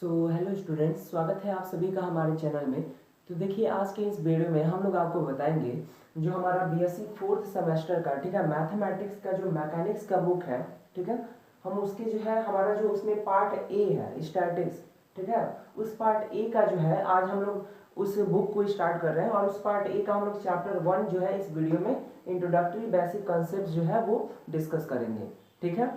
Hello students, स्वागत है आप सभी का हमारे चैनल में। तो देखिए, आज के इस वीडियो में हम लोग आपको बताएंगे जो हमारा बीएससी फोर्थ सेमेस्टर का, ठीक है, मैथमेटिक्स का जो मैकेनिक्स का बुक है, ठीक है, हम उसके जो है हमारा जो उसमें पार्ट ए है स्टैटिक्स, ठीक है, उस पार्ट ए का जो है आज हम लोग उस बुक को स्टार्ट कर रहे हैं और उस पार्ट ए का हम लोग चैप्टर 1 जो है इस वीडियो में इंट्रोडक्टरी बेसिक कॉन्सेप्ट जो है वो डिस्कस करेंगे। ठीक है,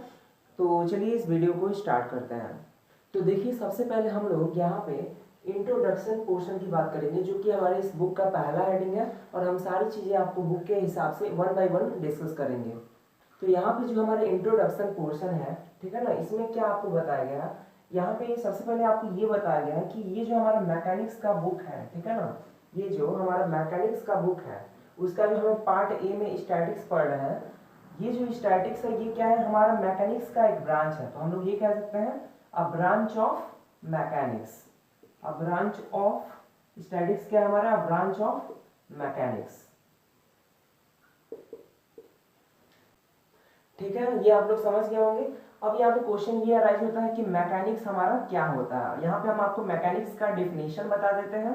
तो चलिए इस वीडियो को स्टार्ट करते हैं। तो देखिए, सबसे पहले हम लोग यहाँ पे इंट्रोडक्शन पोर्शन की बात करेंगे, जो कि हमारे इस बुक का पहला हेडिंग है और हम सारी चीज़ें आपको बुक के हिसाब से वन बाय वन डिस्कस करेंगे। तो यहाँ पे जो हमारा इंट्रोडक्शन पोर्शन है, ठीक है ना, इसमें क्या आपको बताया गया है, यहाँ पे सबसे पहले आपको ये बताया गया है कि ये जो हमारा मैकेनिक्स का बुक है, ठीक है ना, ये जो हमारा मैकेनिक्स का बुक है उसका जो हम पार्ट ए में स्टैटिक्स पढ़ रहे हैं, ये जो स्टैटिक्स है ये क्या है, हमारा मैकेनिक्स का एक ब्रांच है। तो हम लोग ये कह सकते हैं a branch of mechanics. A branch of statics क्या है हमारा, अ ब्रांच ऑफ मैकेनिक्स। ठीक है, ये आप लोग समझ गए होंगे। अब यहाँ पे क्वेश्चन ये अराइज होता है कि मैकेनिक्स हमारा क्या होता है। यहाँ पे हम आपको मैकेनिक्स का डेफिनेशन बता देते हैं।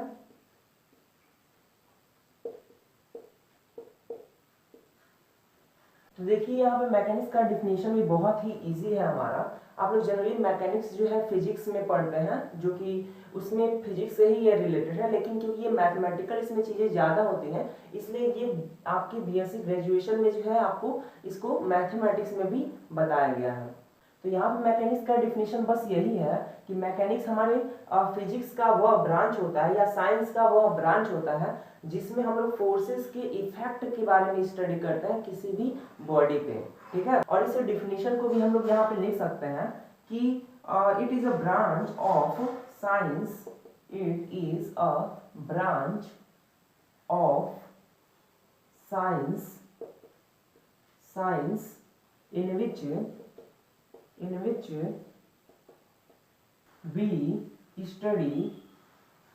तो देखिए, यहाँ पे मैकेनिक्स का डेफिनेशन भी बहुत ही इजी है हमारा। आप लोग जनरली मैकेनिक्स जो है फिजिक्स में पढ़ते हैं, जो कि उसमें फिजिक्स से ही ये रिलेटेड है, लेकिन क्योंकि ये मैथमेटिकल इसमें चीज़ें ज़्यादा होती हैं, इसलिए ये आपके बीएससी ग्रेजुएशन में जो है आपको इसको मैथमेटिक्स में भी बताया गया है। तो यहाँ पे मैकेनिक्स का डेफिनेशन बस यही है कि मैकेनिक्स हमारे फिजिक्स का वह ब्रांच होता है या साइंस का वह ब्रांच होता है जिसमें हम लोग फोर्सेस के इफेक्ट के बारे में स्टडी करते हैं किसी भी बॉडी पे। ठीक है, और इस डेफिनेशन को भी हम लोग यहाँ पे लिख सकते हैं कि it is a branch of science, it is a branch of science, science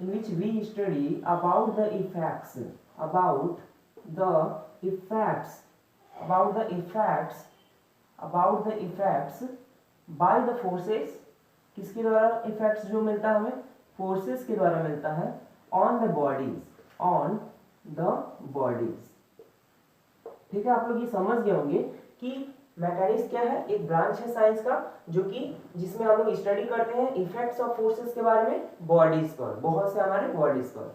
in which we study about the effects by the forces। किसके द्वारा इफेक्ट्स जो मिलता है हमें, फोर्सेस के द्वारा मिलता है, ऑन द बॉडीज। ठीक है, आप लोग ये समझ गए होंगे कि मैकेनिक्स क्या है, एक ब्रांच है साइंस का जो कि जिसमें हम लोग स्टडी करते हैं इफेक्ट्स ऑफ फोर्सेस के बारे में बॉडीज पर, बहुत से हमारे बॉडीज पर।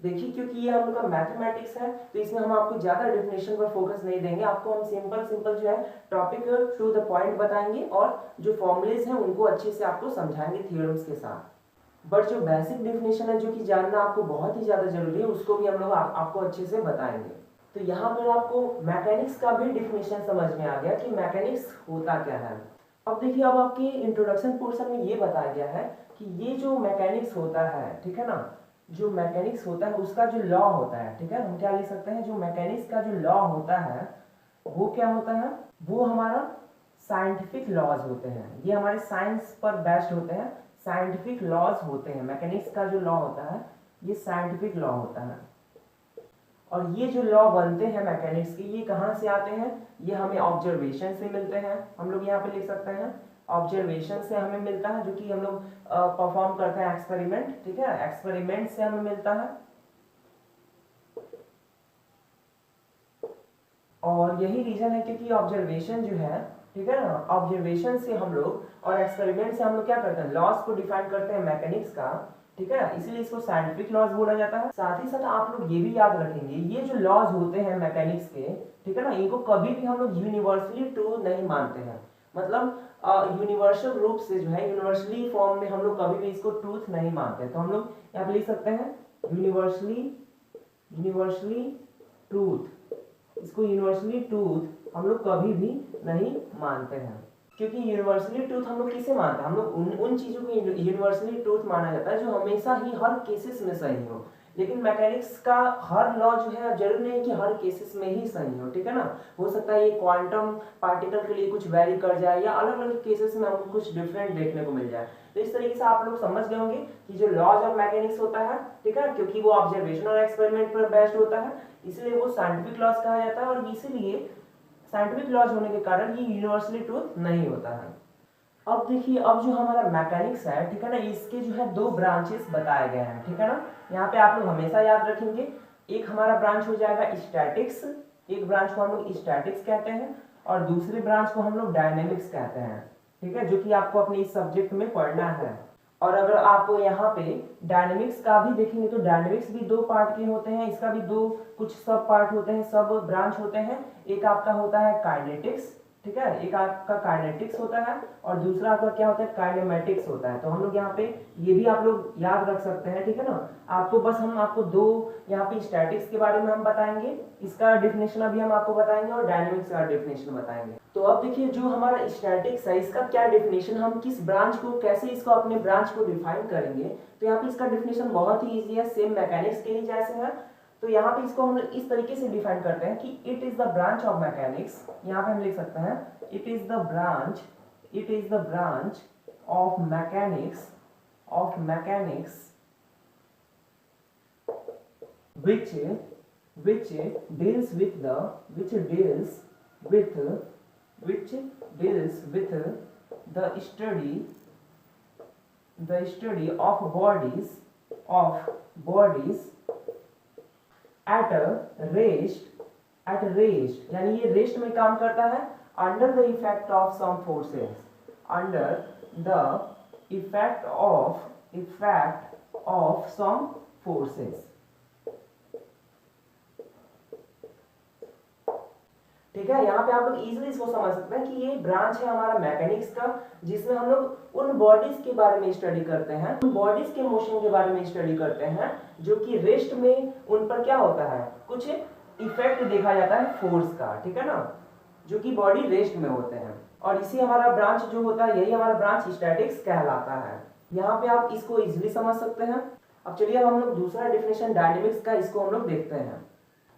देखिए, क्योंकि ये हम लोग का मैथमेटिक्स है तो इसमें हम आपको ज्यादा डेफिनेशन पर फोकस नहीं देंगे, आपको हम सिंपल जो है टॉपिक टू द पॉइंट बताएंगे और जो फॉर्मूलेज हैं उनको अच्छे से आपको समझाएंगे थ्योरम्स के साथ। बट जो बेसिक डेफिनेशन है जो कि जानना आपको बहुत ही ज्यादा जरूरी है, उसको भी हम लोग आपको अच्छे से बताएंगे। तो यहाँ पर आपको मैकेनिक्स का भी डेफिनेशन समझ में आ गया कि मैकेनिक्स होता क्या है। अब देखिए, अब आपके इंट्रोडक्शन पोर्शन में ये बताया गया है कि ये जो मैकेनिक्स होता है, ठीक है ना, जो मैकेनिक्स होता है उसका जो लॉ होता है, ठीक है, हम क्या लिख सकते हैं, जो मैकेनिक्स का जो लॉ होता है वो क्या होता है, वो हमारा साइंटिफिक लॉज होते हैं। ये हमारे साइंस पर बेस्ड होते हैं, साइंटिफिक लॉज होते हैं। मैकेनिक्स का जो लॉ होता है ये साइंटिफिक लॉ होता है। और ये जो लॉ बनते हैं मैकेनिक्स के, ये कहाँ से आते हैं, ये हमें ऑब्जर्वेशन से मिलते हैं। हम लोग यहाँ पे लिख सकते हैं ऑब्जर्वेशन से हमें मिलता है, जो कि हम लोग परफॉर्म करते हैं एक्सपेरिमेंट। ठीक है, एक्सपेरिमेंट से हमें मिलता है और यही रीजन है क्योंकि ऑब्जर्वेशन जो है, ठीक है ना, ऑब्जर्वेशन से हम लोग और एक्सपेरिमेंट से हम लोग क्या करते हैं, लॉस को डिफाइन करते हैं मैकेनिक्स का। ठीक है, इसलिए इसको साइंटिफिक लॉज बोला जाता है। साथ ही साथ आप लोग ये भी याद रखेंगे, ये जो लॉज होते हैं मैकेनिक्स के, ठीक है ना, इनको कभी भी हम लोग यूनिवर्सली ट्रू नहीं मानते हैं। मतलब यूनिवर्सल रूप से जो है, यूनिवर्सली फॉर्म में हम लोग कभी भी इसको ट्रूथ नहीं मानते। तो हम लोग यहाँ पे लिख सकते हैं यूनिवर्सली ट्रूथ। इसको यूनिवर्सली ट्रूथ हम लोग कभी भी नहीं मानते हैं, क्योंकि यूनिवर्सली ट्रूथ हम लोग किसे मानते हैं, हम लोग उन चीजों को यूनिवर्सली ट्रूथ माना जाता है जो हमेशा ही हर केसेस में सही हो। लेकिन मैकेनिक्स का हर लॉ जो है जरूर नहीं कि हर केसेस में ही सही हो। ठीक है ना, हो सकता है ये क्वांटम पार्टिकल के लिए कुछ वेरी कर जाए या अलग अलग केसेस में हमको कुछ डिफरेंट देखने को मिल जाए। तो इस तरीके से आप लोग समझ गए होंगे कि जो लॉज ऑफ मैकेनिक्स होता है, ठीक है, क्योंकि वो ऑब्जर्वेशन और एक्सपेरिमेंट पर बेस्ड होता है, इसलिए वो साइंटिफिक लॉज कहा जाता है और इसीलिए साइंटिफिक लॉज होने के कारण ये यूनिवर्सली ट्रूथ नहीं होता है। अब देखिए, अब जो हमारा मैकेनिक्स है, ठीक है ना, इसके जो है दो ब्रांचेस बताए गए हैं, ठीक है ना। यहाँ पे आप लोग हमेशा याद रखेंगे, एक हमारा ब्रांच हो जाएगा स्टैटिक्स, एक ब्रांच को हम लोग स्टैटिक्स कहते हैं और दूसरे ब्रांच को हम लोग डायनेमिक्स कहते हैं, ठीक है, जो कि आपको अपने इस सब्जेक्ट में पढ़ना है। और अगर आप यहाँ पे डायनेमिक्स का भी देखेंगे तो डायनेमिक्स भी दो पार्ट के होते हैं, इसका भी दो कुछ सब पार्ट होते हैं, सब ब्रांच होते हैं। एक आपका होता है काइनेटिक्स, ठीक है, एक आपका काइनेटिक्स होता है और दूसरा आपका क्या होता है, काइनेमेटिक्स होता है। तो हम लोग यहाँ पे ये भी आप लोग याद रख सकते हैं, ठीक है ना। आपको बस हम आपको दो यहाँ पे स्टैटिक्स के बारे में हम बताएंगे, इसका डेफिनेशन अभी हम आपको बताएंगे और डायनेमिक्स का डेफिनेशन बताएंगे। तो अब देखिए, जो हमारा स्टैटिक्स है इसका क्या डेफिनेशन, हम किस ब्रांच को कैसे इसको अपने ब्रांच को डिफाइन करेंगे। तो यहाँ पे इसका डेफिनेशन बहुत ही ईजी है, सेम मैकेनिक्स के ही जैसे है। तो यहाँ पे इसको हम इस तरीके से डिफाइन करते हैं कि it is the branch of mechanics. यहाँ पे हम लिख सकते हैं it is the branch of mechanics which deals with the study of bodies at rest, यानी ये रेस्ट में काम करता है under the effect of some forces, under the effect of some forces, ठीक है। यहाँ पे आप लोग इजीली इसको समझ सकते हैं कि ये ब्रांच है हमारा मैकेनिक्स का, जिसमें हम लोग उन बॉडीज के बारे में स्टडी करते हैं, उन बॉडीज के मोशन के बारे में स्टडी करते हैं जो कि रेस्ट में उन पर क्या होता है, कुछ इफेक्ट देखा जाता है फोर्स का, ठीक है ना, जो कि बॉडी रेस्ट में होते हैं। और इसी हमारा ब्रांच जो होता है, यही हमारा ब्रांच स्टैटिक्स कहलाता है। यहाँ पे आप इसको इजीली समझ सकते हैं। अब चलिए हम लोग दूसरा डेफिनेशन डायनेमिक्स का, इसको हम लोग देखते हैं।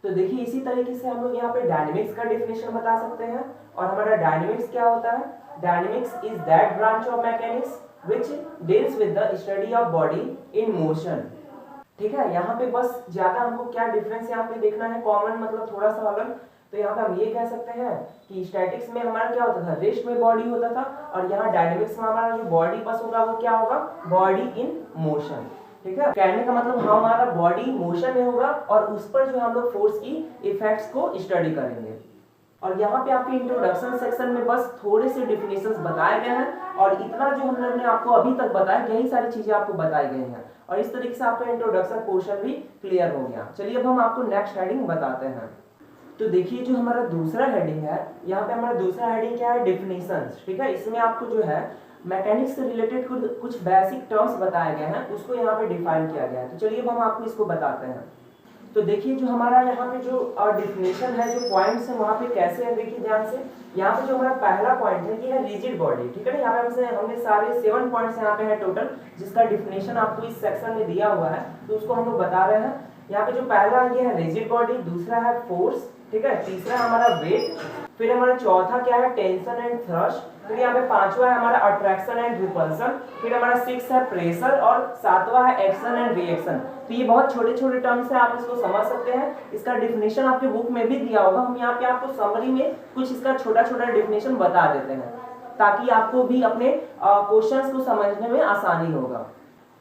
तो देखिए, इसी तरीके से हम लोग यहाँ पे डायनेमिक्स का डेफिनेशन बता सकते हैं। और हमारा डायनेमिक्स क्या होता है, dynamics is that branch of mechanics which deals with the study of body in motion, ठीक है। यहाँ पे बस ज्यादा हमको क्या डिफरेंस यहाँ पे देखना है, कॉमन मतलब थोड़ा सा अलग। तो यहाँ पे हम ये कह सकते हैं कि स्टैटिक्स में हमारा क्या होता था, रेस्ट में बॉडी होता था, और यहाँ डायनेमिक्स में हमारा जो बॉडी बस होगा वो क्या होगा, बॉडी इन मोशन, ठीक है। कहने का मतलब हमारा बॉडी मोशन में होगा और उस पर जो हम लोग फोर्स की इफेक्ट्स को स्टडी करेंगे। और यहाँ पे आपके इंट्रोडक्शन सेक्शन में बस थोड़े से डेफिनेशंस बताए गए हैं, और इतना जो हम लोग ने आपको अभी तक बताया, यही सारी चीजें आपको बताई गई हैं, और इस तरीके से आपका इंट्रोडक्शन पोर्शन भी क्लियर हो गया। चलिए अब हम आपको नेक्स्ट हेडिंग बताते हैं। तो देखिए, जो हमारा दूसरा हेडिंग है, यहाँ पे हमारा दूसरा हेडिंग क्या है, डेफिनेशंस, ठीक है। इसमें आपको जो है मैकेनिक्स से रिलेटेड कुछ बेसिक टर्म्स बताए गए हैं, उसको यहाँ पे डिफाइन किया गया है। तो चलिए अब हम आपको इसको बताते हैं। तो देखिए, जो हमारा यहाँ पे जो डेफिनेशन है, जो पॉइंट्स है वहाँ पे कैसे है, देखिए ध्यान से। यहाँ पे जो हमारा पहला पॉइंट है, ये है रिजिड बॉडी, ठीक है ना। यहाँ पे हमने सारे 7 पॉइंट्स यहाँ पे है टोटल, जिसका डेफिनेशन आपको इस सेक्शन में दिया हुआ है, तो उसको हम लोग बता रहे हैं। यहाँ पे जो पहला ये है रिजिड बॉडी, दूसरा है फोर्स, ठीक है, तीसरा हमारा वेट, फिर हमारा चौथा क्या है, टेंशन एंड थ्रस्ट, फिर यहाँ पे पांचवा है हमारा अट्रैक्शन एंड रिपल्सन, फिर हमारा 6 है प्रेशर, और 7वां है एक्शन एंड रिएक्शन। तो ये बहुत छोटे छोटे टर्म्स है, आप इसको समझ सकते हैं। इसका डेफिनेशन आपके बुक में भी दिया होगा, हम यहाँ पे आपको समरी में कुछ इसका छोटा छोटा डेफिनेशन बता देते हैं, ताकि आपको भी अपने क्वेश्चंस को समझने में आसानी होगा।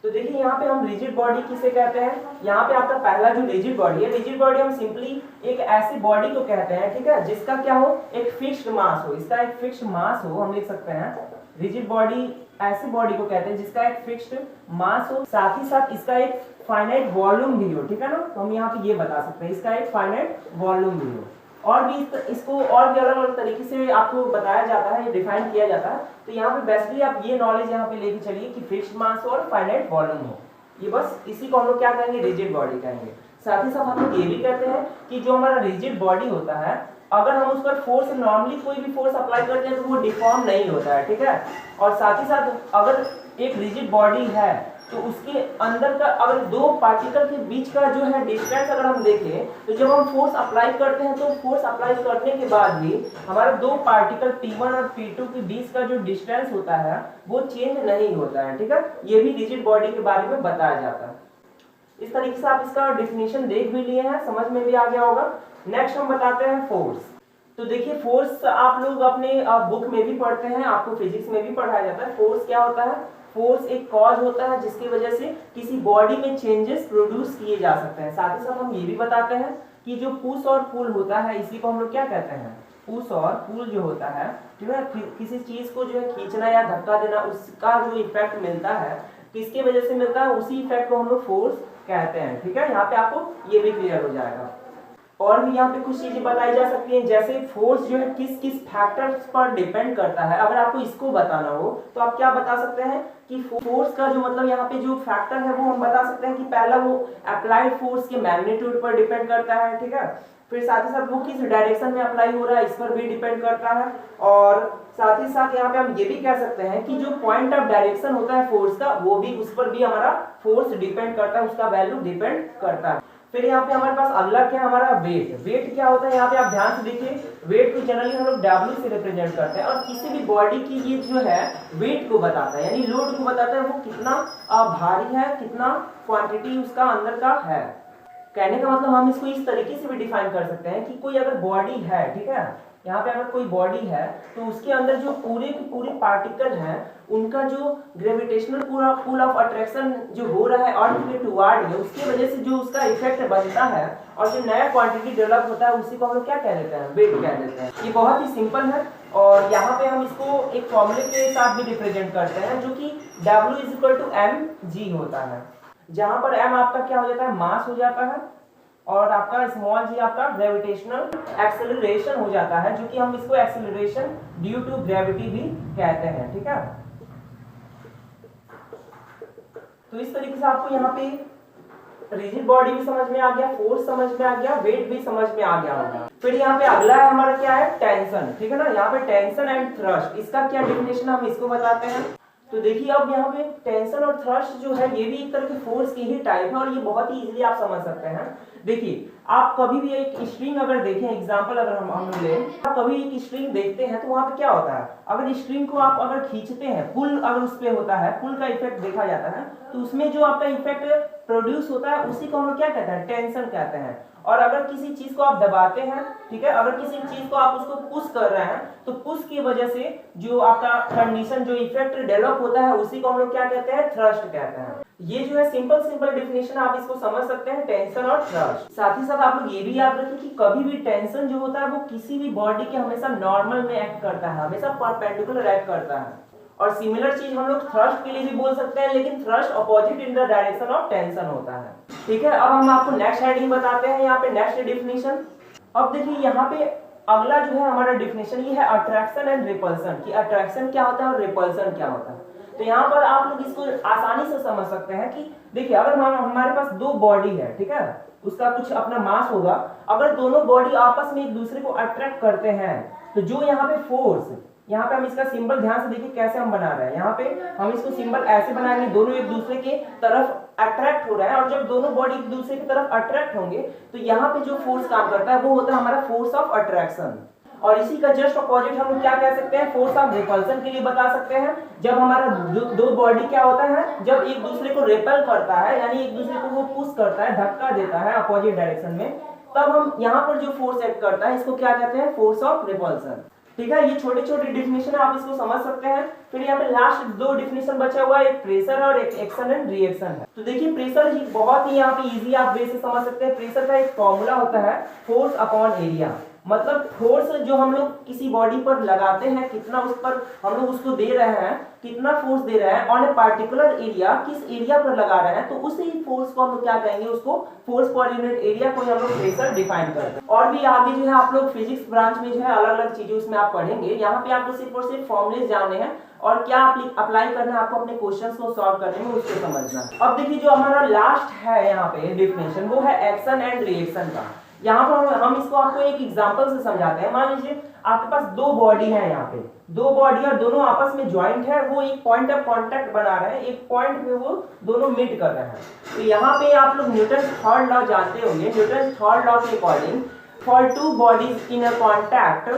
तो देखिए, यहाँ पे हम रिजिड बॉडी किसे कहते हैं। यहाँ पे आपका पहला जो रिजिड बॉडी है, रिजिड बॉडी हम सिंपली एक ऐसी बॉडी को कहते हैं, ठीक है, जिसका क्या हो, एक फिक्स्ड मास हो, इसका एक फिक्स्ड मास हो, हम लिख सकते हैं रिजिड बॉडी ऐसी बॉडी को कहते हैं जिसका एक फिक्स्ड मास हो, साथ ही साथ इसका एक फाइनाइट वॉल्यूम भी हो, ठीक है ना। तो हम यहाँ पे ये बता सकते हैं इसका एक फाइनाइट वॉल्यूम भी हो। और भी इसको और भी अलग अलग तरीके से आपको बताया जाता है, डिफाइन किया जाता है। तो यहाँ पे बेसिकली आप ये नॉलेज यहाँ पे लेके चलिए कि फिक्स्ड मास और फाइनाइट वॉल्यूम हो, ये बस इसी को हम लोग क्या कहेंगे, रिजिड बॉडी कहेंगे। साथ ही साथ हम लोग ये भी कहते हैं कि जो हमारा रिजिड बॉडी होता है, अगर हम उस पर फोर्स, नॉर्मली कोई भी फोर्स अप्लाई करते हैं तो वो डिफॉर्म नहीं होता है, ठीक है। और साथ ही साथ अगर एक रिजिड बॉडी है तो उसके अंदर का अगर दो पार्टिकल के बीच का जो है डिस्टेंस अगर हम देखें, तो जब हम फोर्स अप्लाई करते हैं तो फोर्स अप्लाई करने के बाद भी हमारा दो पार्टिकल P1 और P2 के बीच का जो डिस्टेंस होता है वो चेंज नहीं होता है, ठीक है। ये भी रिजिड बॉडी के बारे में बताया जाता है। इस तरीके से आप इसका डेफिनेशन देख भी लिए हैं, समझ में भी आ गया होगा। नेक्स्ट हम बताते हैं फोर्स। तो देखिए फोर्स आप लोग अपने बुक में भी पढ़ते हैं, आपको फिजिक्स में भी पढ़ाया जाता है। फोर्स क्या होता है? फोर्स एक कॉज होता है जिसकी वजह से किसी बॉडी में चेंजेस प्रोड्यूस किए जा सकते हैं। साथ ही साथ हम ये भी बताते हैं कि जो पुश और पुल होता है, इसी को हम लोग क्या कहते हैं? पुश और पुल जो होता है, जो है किसी चीज को जो है खींचना या धक्का देना, उसका जो इफेक्ट मिलता है किसकी वजह से मिलता है, उसी इफेक्ट को हम लोग फोर्स कहते हैं। ठीक है, यहाँ पे आपको ये भी क्लियर हो जाएगा। और भी यहाँ पे कुछ चीजें बताई जा सकती हैं, जैसे फोर्स जो है किस किस फैक्टर्स पर डिपेंड करता है। अगर आपको इसको बताना हो तो आप क्या बता सकते हैं कि फोर्स का जो मतलब यहाँ पे जो फैक्टर है वो हम बता सकते हैं कि पहला वो अप्लाइड फोर्स के मैग्नीट्यूड पर डिपेंड करता है। ठीक है, फिर साथ ही साथ वो किस डायरेक्शन में अप्लाई हो रहा है इस पर भी डिपेंड करता है। और साथ ही साथ यहाँ पे हम ये भी कह सकते हैं कि जो पॉइंट ऑफ डायरेक्शन होता है फोर्स का, वो भी उस पर भी हमारा फोर्स डिपेंड करता है, उसका वैल्यू डिपेंड करता है। फिर यहाँ पे हमारे पास अगला क्या हमारा वेट। वेट क्या होता है, यहाँ पे आप ध्यान से देखिए, वेट को जनरली हम लोग W से रिप्रेजेंट करते हैं, और किसी भी बॉडी की ये जो है वेट को बताता है, यानी लोड को बताता है, वो कितना भारी है, कितना क्वांटिटी उसका अंदर का है। कहने का मतलब हम इसको इस तरीके से भी डिफाइन कर सकते हैं कि कोई अगर बॉडी है, ठीक है, यहाँ पे अगर कोई बॉडी है तो उसके अंदर जो पूरे के पूरे पार्टिकल हैं, उनका जो ग्रेविटेशनल पूरा पुल ऑफ अट्रैक्शन जो हो रहा है अर्थ के टुवर्ड में, उसकी वजह से जो उसका इफेक्ट बनता है और जो नया क्वांटिटी डेवलप होता है, उसी को हम लोग क्या कह देते हैं? वेट कह देते हैं। ये बहुत ही सिंपल है, और यहाँ पे हम इसको एक फॉर्मूले के साथ भी रिप्रेजेंट करते हैं, जो कि W=mg होता है, जहां पर m आपका क्या हो जाता है? मास हो जाता है, और आपका स्मॉल g आपका ग्रेविटेशनल एक्सेलरेशन हो जाता है, जो कि हम इसको एक्सेलरेशन ड्यू टू ग्रेविटी भी कहते हैं। ठीक है, तो इस तरीके से आपको यहाँ पे रिजिड बॉडी भी समझ में आ गया, फोर्स समझ में आ गया, वेट भी समझ में आ गया होगा। फिर यहाँ पे अगला है हमारा क्या है? टेंशन। ठीक है ना, यहाँ पे टेंशन एंड थ्रस्ट, इसका क्या डेफिनेशन हम इसको बताते हैं। तो देखिए अब यहाँ पे टेंशन और थ्रस्ट जो है ये भी एक तरह के फोर्स की ही टाइप है, और ये बहुत ही इजीली आप समझ सकते हैं। देखिए आप कभी भी एक स्ट्रिंग अगर देखें, एग्जांपल अगर हम लें, आप कभी एक स्ट्रिंग देखते हैं तो वहां पे क्या होता है? अगर स्ट्रिंग को आप अगर खींचते हैं, पुल अगर उस पे होता है, पुल का इफेक्ट देखा जाता है, तो उसमें जो आपका इफेक्ट प्रोड्यूस होता है उसी को हम लोग क्या कहते हैं? टेंशन कहते हैं। और अगर किसी चीज को आप दबाते हैं, ठीक है, अगर किसी चीज को आप उसको पुश कर रहे हैं, तो पुश की वजह से जो आपका कंडीशन, जो इफेक्ट डेवलप होता है, उसी को हम लोग क्या कहते हैं? थ्रस्ट कहते हैं। ये जो है सिंपल डेफिनेशन, आप इसको समझ सकते हैं, टेंशन और थ्रस्ट। साथ ही साथ आप लोग ये भी याद रखें कि कभी भी टेंशन जो होता है वो किसी भी बॉडी के हमेशा नॉर्मल में एक्ट करता है, हमेशा परपेंडिकुलर एक्ट करता है। और सिमिलर चीज हम लोग थ्रस्ट के लिए भी बोल सकते हैं, लेकिन thrust opposite in the direction of tension होता है। ठीक है, अब हम आपको नेक्स्ट हेडिंग बताते हैं, यहाँ पे नेक्स्ट डेफिनेशन। अब देखिए यहाँ पे अगला जो है हमारा डेफिनेशन, ये है अट्रैक्शन एंड रिपल्सन, कि अट्रैक्शन क्या होता है और रिपल्सन क्या होता है। तो यहाँ पर आप लोग इसको आसानी से समझ सकते हैं कि देखिए अगर हमारे पास दो बॉडी है, ठीक है, उसका कुछ अपना मास होगा, अगर दोनों बॉडी आपस में एक दूसरे को अट्रैक्ट करते हैं, तो जो यहाँ पे फोर्स, यहाँ पे हम इसका सिंबल ध्यान से देखिए कैसे हम बना रहे हैं, यहाँ पे हम इसको सिंबल ऐसे बनाएंगे, दोनों एक दूसरे के तरफ अट्रैक्ट हो रहा है, और जब दोनों बॉडी एक दूसरे की तरफ अट्रैक्ट होंगे तो यहाँ पे जो फोर्स काम करता है वो होता है हमारा फोर्स ऑफ अट्रैक्शन। और इसी का जस्ट अपोजिट हम लोग क्या कह सकते हैं? फोर्स ऑफ रिपल्सन के लिए बता सकते हैं। जब हमारा दो बॉडी क्या होता है, जब एक दूसरे को रिपेल करता है, यानी एक दूसरे को वो पुश करता है, धक्का देता है अपोजिट डायरेक्शन में, तब हम यहाँ पर जो फोर्स एक्ट करता है इसको क्या कहते हैं? Force of repulsion. ठीक है, ये छोटे छोटे डिफिनेशन है, आप इसको समझ सकते हैं। फिर यहाँ पे लास्ट दो डिफिनेशन बचा हुआ है, एक प्रेशर और एक एक्शन एंड रिएक्शन है। तो देखिए प्रेशर ही बहुत ही यहाँ पे इजी आप वे से समझ सकते हैं। प्रेशर का एक फॉर्मूला होता है फोर्स अपॉन एरिया, मतलब फोर्स जो हम लोग किसी बॉडी पर लगाते हैं, कितना उस पर हम लोग उसको दे रहे हैं, कितना फोर्स दे रहे हैं ऑन ए पार्टिकुलर एरिया, किस एरिया पर लगा रहे हैं, तो उसी फोर्स को हम लोग क्या कहेंगे? उसको फोर्स पर यूनिट एरिया को हम लोग प्रेशर डिफाइन करते हैं। और भी आगे जो है आप लोग फिजिक्स ब्रांच में जो है अलग अलग चीजें उसमें आप पढ़ेंगे। यहाँ पे आपको सिर्फ और सिर्फ फॉर्मूले जानने हैं और क्या अप्लाई करना है आपको अपने क्वेश्चंस को सॉल्व करने में, उसको समझना है। अब देखिए जो हमारा लास्ट है यहाँ पे डेफिनेशन, वो है एक्शन एंड रिएक्शन का। यहाँ पर हम इसको आपको एक एग्जांपल से समझाते हैं। मान लीजिए आपके पास दो बॉडी है, यहाँ पे दो बॉडी और दोनों आपस में ज्वाइंट है, वो एक पॉइंट ऑफ कांटेक्ट बना रहे हैं, एक पॉइंट पे वो दोनों मीट कर रहे हैं। तो यहाँ पे आप लोग न्यूटन थर्ड लॉ जानते होंगे। न्यूटन थर्ड लॉ के according for two bodies in a contact,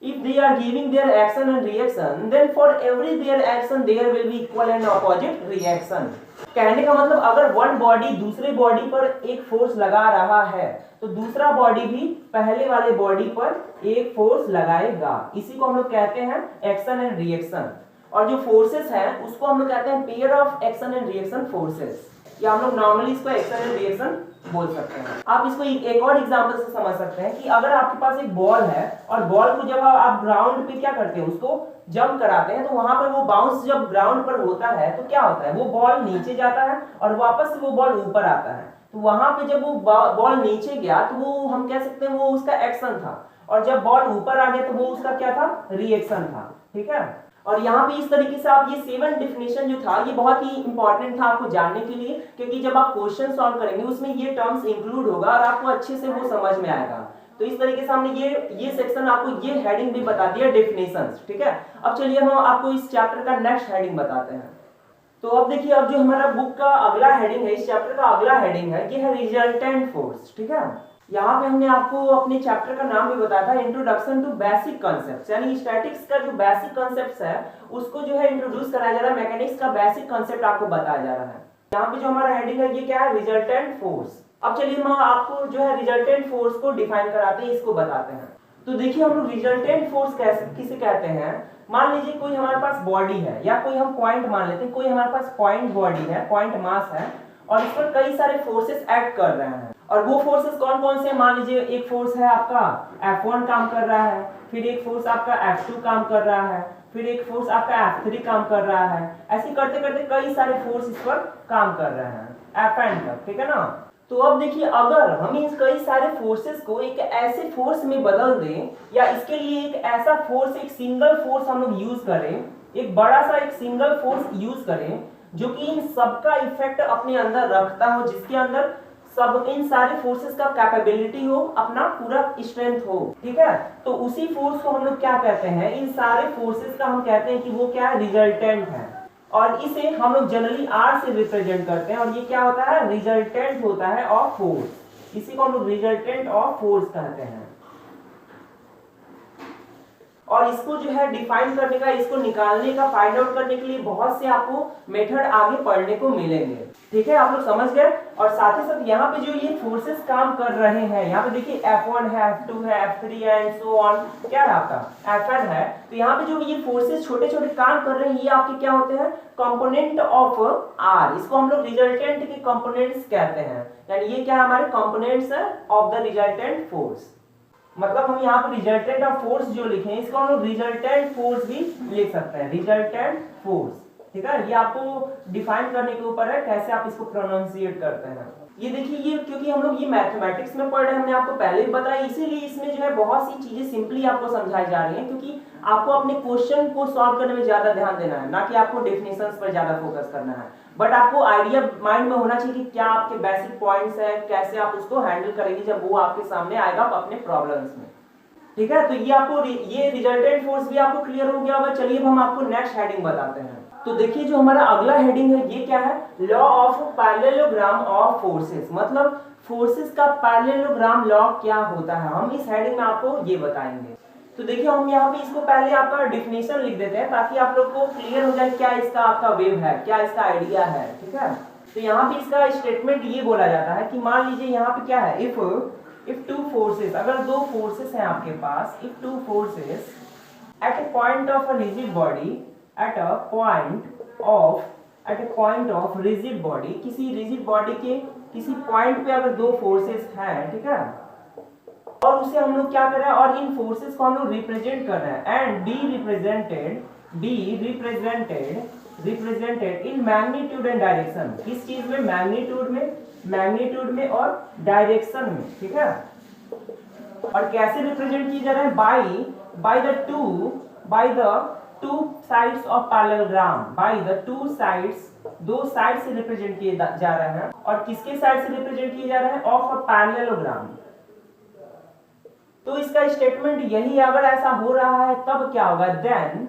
if they are giving their action and reaction, then for every their action there will be equal and opposite reaction. कहने का मतलब अगर one body दूसरे body पर एक force लगा रहा है तो दूसरा बॉडी भी पहले वाले बॉडी पर एक फोर्स लगाएगा। इसी को हम लोग कहते हैं एक्शन एंड रिएक्शन। और जो फोर्सेस हैं उसको हम लोग कहते हैं pair of action and reaction forces, या हम लोग नॉर्मली इसको एक्शन एंड रिएक्शन बोल सकते हैं। आप इसको एक और एग्जांपल से समझ सकते हैं कि अगर आपके पास एक बॉल है और बॉल को जब आप ग्राउंड पे क्या करते हैं, उसको जंप कराते हैं, तो वहां पर वो बाउंस जब ग्राउंड पर होता है तो क्या होता है, वो बॉल नीचे जाता है और वापस से वो बॉल ऊपर आता है। तो वहां पे जब वो बॉल नीचे गया तो वो हम कह सकते हैं वो उसका एक्शन था, और जब बॉल ऊपर आ गया तो वो उसका क्या था, रिएक्शन था। ठीक है। और यहाँ पे इस तरीके से आप ये 7 डेफिनेशन जो था ये बहुत ही इंपॉर्टेंट था आपको जानने के लिए, क्योंकि जब आप क्वेश्चन सॉल्व करेंगे उसमें ये टर्म्स इंक्लूड होगा और आपको अच्छे से वो समझ में आएगा। तो इस तरीके से हमने ये सेक्शन आपको ये हेडिंग भी बता दिया डेफिनेशंस। ठीक है। अब चलिए हम आपको इस चैप्टर का नेक्स्ट हेडिंग बताते हैं। तो अब देखिए, अब जो हमारा बुक का अगला हेडिंग है, इस चैप्टर का अगला हेडिंग है, ये है रिजल्टेंट फोर्स। ठीक है। यहाँ पे हमने आपको अपने चैप्टर का नाम भी बताया था, इंट्रोडक्शन टू बेसिक कॉन्सेप्ट्स, यानी स्टैटिक्स का जो बेसिक कॉन्सेप्ट्स है उसको जो है इंट्रोड्यूस कराया जा रहा है, मैकेनिक्स का बेसिक कॉन्सेप्ट आपको बताया जा रहा है। यहाँ पे जो हमारा हेडिंग है ये क्या है, रिजल्टेंट फोर्स। अब चलिए हम आपको जो है रिजल्टेंट फोर्स को डिफाइन कराते हैं, इसको बताते हैं। तो देखिए हम लोग रिजल्टेंट फोर्स किसे कहते हैं। मान लीजिए कोई हमारे पास बॉडी है, या कोई हम पॉइंट मान लेते हैं, कोई हमारे पास पॉइंट बॉडी है, पॉइंट मास है, और इस पर कई सारे फोर्सेस एक्ट कर रहे हैं। और वो फोर्सेस कौन कौन से, मान लीजिए एक फोर्स है आपका F1 काम कर रहा है, फिर एक फोर्स आपका F2 काम कर रहा है, फिर एक फोर्स आपका F3 काम कर रहा है। ऐसे करते करते कई सारे फोर्स इस पर काम कर रहे हैं Fn तक। ठीक है ना। तो अब देखिए, अगर हम इन कई सारे फोर्सेस को एक ऐसे फोर्स में बदल दें, या इसके लिए एक ऐसा फोर्स, एक सिंगल फोर्स हम लोग यूज करें, एक बड़ा सा एक सिंगल फोर्स यूज करें जो कि इन सबका इफेक्ट अपने अंदर रखता हो, जिसके अंदर सब इन सारे फोर्सेस का कैपेबिलिटी हो, अपना पूरा स्ट्रेंथ हो। ठीक है। तो उसी फोर्स को हम लोग क्या कहते हैं, इन सारे फोर्सेस का हम कहते हैं कि वो क्या है, रिजल्टेंट है। और इसे हम लोग जनरली R से रिप्रेजेंट करते हैं, और ये क्या होता है, रिजल्टेंट होता है ऑफ फोर्स। इसी को हम लोग रिजल्टेंट ऑफ फोर्स कहते हैं। और इसको जो है डिफाइन करने का, इसको निकालने का, फाइंड आउट करने के लिए बहुत से आपको मेथड आगे पढ़ने को मिलेंगे। ठीक है, आप लोग समझ गए। और साथ ही साथ यहाँ पे जो ये फोर्सेस काम कर रहे हैं, यहाँ पे देखिए F1 है, F2 है, F3 है, एंड सो ऑन, क्या है आपका Fn है। तो यहाँ पे जो ये फोर्सेस छोटे छोटे काम कर रहे हैं, ये आपके क्या होते हैं, कंपोनेंट ऑफ R। इसको हम लोग रिजल्टेंट के कंपोनेंट्स कहते हैं, यानी ये क्या हमारे कंपोनेंट्स है ऑफ द रिजल्टेंट फोर्स। मतलब हम यहाँ पर रिजल्टेंट ऑफ फोर्स जो लिखे हैं, इसको हम लोग रिजल्टेंट फोर्स भी लिख सकते हैं, रिजल्टेंट फोर्स। ठीक है। ये आपको डिफाइन करने के ऊपर है कैसे आप इसको प्रोनाउंसिएट करते हैं। ये देखिए, ये क्योंकि हम लोग ये मैथमेटिक्स में पढ़ रहे हैं, हमने आपको पहले भी बताया, इसीलिए इसमें जो है बहुत सी चीजें सिंपली आपको समझाई जा रही हैं, क्योंकि आपको अपने क्वेश्चन को सॉल्व करने में ज्यादा ध्यान देना है, ना कि आपको डेफिनेशंस पर ज्यादा फोकस करना है। बट आपको आइडिया माइंड में होना चाहिए कि क्या आपके बेसिक पॉइंट्स हैं, कैसे आप उसको हैंडल करेंगे जब वो आपके सामने आएगा अपने प्रॉब्लम्स में। ठीक है। तो ये आपको ये रिजल्टेंट फोर्स भी आपको क्लियर हो गया होगा। चलिए अब हम आपको नेक्स्ट हेडिंग बताते हैं। तो देखिए जो हमारा अगला हेडिंग है ये क्या है, law of parallelogram of forces. मतलब फोर्सेस का पैरेललोग्राम लॉ क्या होता है, हम इस हेडिंग में आपको ये बताएंगे। तो देखिए हम यहाँ पे इसको पहले आपका डिफिनेशन लिख देते हैं, ताकि आप लोग को क्लियर हो जाए क्या इसका आपका वेव है, क्या इसका आइडिया है। ठीक है। तो यहाँ पे इसका स्टेटमेंट ये बोला जाता है कि मान लीजिए यहाँ पे क्या है, इफ टू फोर्सेस, अगर दो फोर्सेस हैं आपके पास, if two forces at a point of a rigid body, at a point of rigid body, किसी रिजिड बॉडी के किसी पॉइंट पे अगर दो फोर्सेस हैं, ठीक है, और उसे हम लोग क्या कर रहे हैं, और इन फोर्सेस को हम लोग रिप्रेजेंट कर रहे हैं, and represented in magnitude and direction. किस चीज में, मैग्नीट्यूड में और डायरेक्शन में। ठीक है। और कैसे रिप्रेजेंट किया जा रहा है, by the two sides of parallelogram, by the two sides, दो साइड से रिप्रेजेंट किए जा रहे हैं। और किसके साइड से रिप्रेजेंट किए जा रहे हैं, ऑफ अ पैरेललोग्राम। तो इसका स्टेटमेंट यही है, अगर ऐसा हो रहा है तब क्या होगा, देन,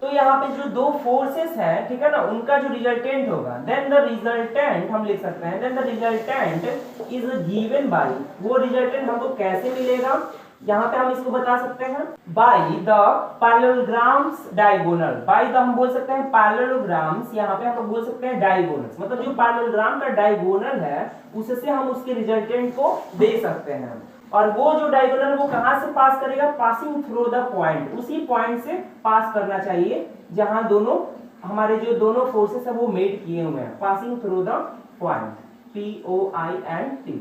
तो यहाँ पे जो दो फोर्सेस हैं, ठीक है ना, उनका जो रिजल्टेंट होगा, देन द रिजल्टेंट हम लिख सकते हैं, then the resultant is given by, वो रिजल्टेंट हमको कैसे मिलेगा, यहाँ पे हम इसको बता सकते हैं by the parallelograms diagonal, by the हम बोल सकते हैं पैरेललोग्राम्स, यहाँ पे हम लोग बोल सकते हैं डायगोनल्स, मतलब जो पैरेललोग्राम का डायगोनल है उससे हम उसके रिजल्टेंट को दे सकते हैं। और वो जो डायगोनल वो कहां से पास करेगा, पासिंग थ्रू द पॉइंट, उसी पॉइंट से पास करना चाहिए जहां दोनों हमारे जो दोनों फोर्सेस है वो मेट किए हुए हैं, passing through the point, POINT।